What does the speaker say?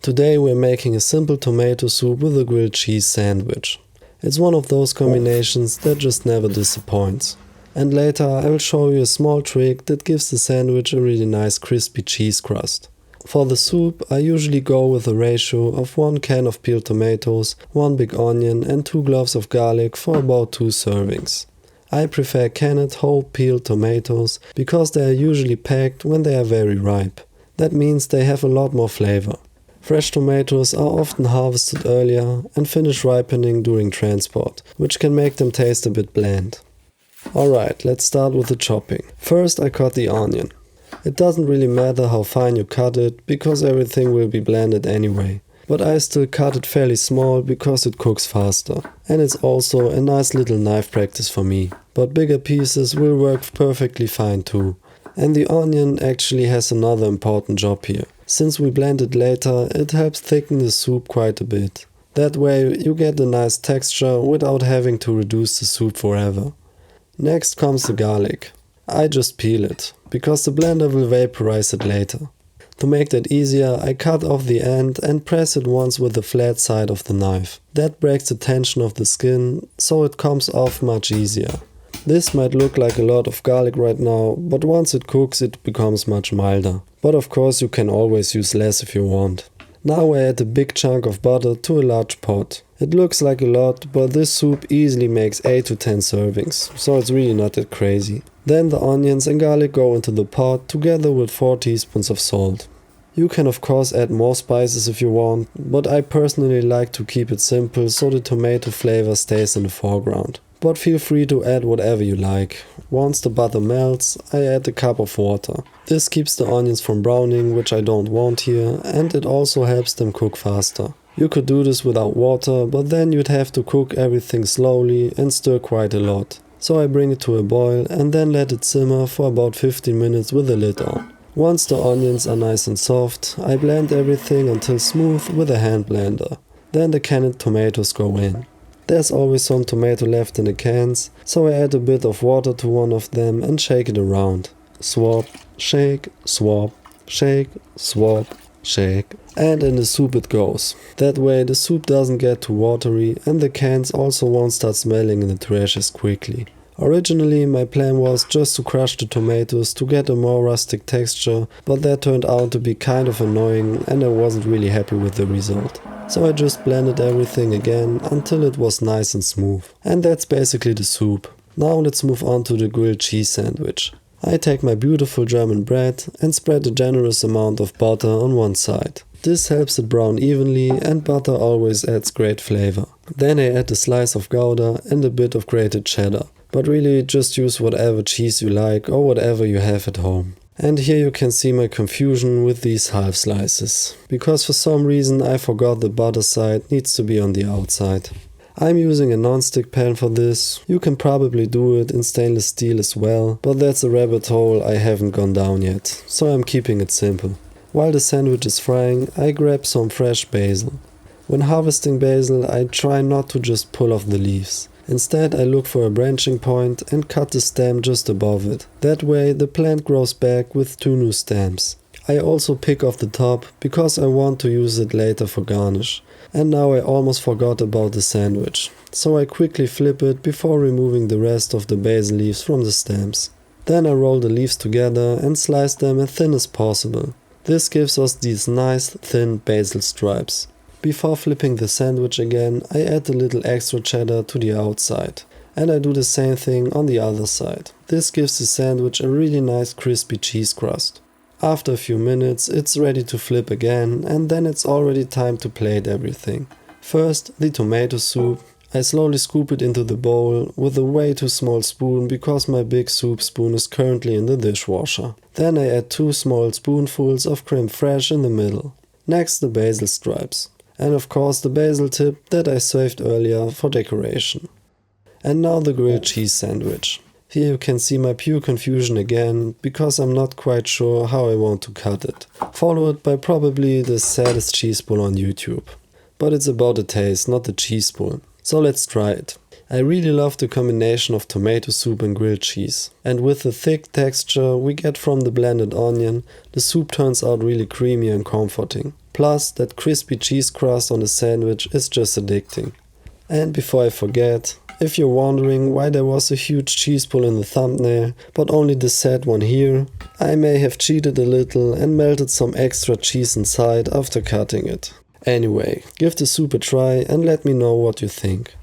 Today we're making a simple tomato soup with a grilled cheese sandwich. It's one of those combinations that just never disappoints. And later I will show you a small trick that gives the sandwich a really nice crispy cheese crust. For the soup I usually go with a ratio of 1 can of peeled tomatoes, 1 big onion and 2 cloves of garlic for about 2 servings. I prefer canned whole peeled tomatoes because they are usually packed when they are very ripe. That means they have a lot more flavor. Fresh tomatoes are often harvested earlier and finish ripening during transport, which can make them taste a bit bland. Alright, let's start with the chopping. First I cut the onion. It doesn't really matter how fine you cut it, because everything will be blended anyway. But I still cut it fairly small because it cooks faster. And it's also a nice little knife practice for me. But bigger pieces will work perfectly fine too. And the onion actually has another important job here. Since we blend it later, it helps thicken the soup quite a bit. That way you get a nice texture without having to reduce the soup forever. Next comes the garlic. I just peel it, because the blender will vaporize it later. To make that easier, I cut off the end and press it once with the flat side of the knife. That breaks the tension of the skin, so it comes off much easier. This might look like a lot of garlic right now, but once it cooks it becomes much milder. But of course you can always use less if you want. Now I add a big chunk of butter to a large pot. It looks like a lot, but this soup easily makes 8 to 10 servings, so it's really not that crazy. Then the onions and garlic go into the pot together with 4 teaspoons of salt. You can of course add more spices if you want, but I personally like to keep it simple so the tomato flavor stays in the foreground. But feel free to add whatever you like. Once the butter melts, I add a cup of water. This keeps the onions from browning, which I don't want here, and it also helps them cook faster. You could do this without water, but then you'd have to cook everything slowly and stir quite a lot. So I bring it to a boil and then let it simmer for about 15 minutes with the lid on. Once the onions are nice and soft, I blend everything until smooth with a hand blender. Then the canned tomatoes go in. There's always some tomato left in the cans, so I add a bit of water to one of them and shake it around. Swap, shake, swap, shake, swap, shake. And in the soup it goes. That way the soup doesn't get too watery and the cans also won't start smelling in the trash as quickly. Originally my plan was just to crush the tomatoes to get a more rustic texture, but that turned out to be kind of annoying and I wasn't really happy with the result. So I just blended everything again until it was nice and smooth. And that's basically the soup. Now let's move on to the grilled cheese sandwich. I take my beautiful German bread and spread a generous amount of butter on one side. This helps it brown evenly and butter always adds great flavor. Then I add a slice of Gouda and a bit of grated cheddar. But really just use whatever cheese you like or whatever you have at home. And here you can see my confusion with these half slices. Because for some reason I forgot the butter side needs to be on the outside. I'm using a non-stick pan for this. You can probably do it in stainless steel as well, but that's a rabbit hole I haven't gone down yet, so I'm keeping it simple. While the sandwich is frying, I grab some fresh basil. When harvesting basil, I try not to just pull off the leaves. Instead, I look for a branching point and cut the stem just above it. That way the plant grows back with 2 new stems. I also pick off the top because I want to use it later for garnish. And now I almost forgot about the sandwich. So I quickly flip it before removing the rest of the basil leaves from the stems. Then I roll the leaves together and slice them as thin as possible. This gives us these nice thin basil stripes. Before flipping the sandwich again, I add a little extra cheddar to the outside. And I do the same thing on the other side. This gives the sandwich a really nice crispy cheese crust. After a few minutes it's ready to flip again and then it's already time to plate everything. First the tomato soup. I slowly scoop it into the bowl with a way too small spoon because my big soup spoon is currently in the dishwasher. Then I add 2 small spoonfuls of crème fraîche in the middle. Next the basil stripes. And of course the basil tip that I saved earlier for decoration. And now the grilled cheese sandwich. Here you can see my pure confusion again, because I'm not quite sure how I want to cut it. Followed by probably the saddest cheese pull on YouTube. But it's about the taste, not the cheese pull. So let's try it. I really love the combination of tomato soup and grilled cheese. And with the thick texture we get from the blended onion, the soup turns out really creamy and comforting. Plus, that crispy cheese crust on the sandwich is just addicting. And before I forget, if you're wondering why there was a huge cheese pull in the thumbnail, but only the sad one here, I may have cheated a little and melted some extra cheese inside after cutting it. Anyway, give the soup a try and let me know what you think.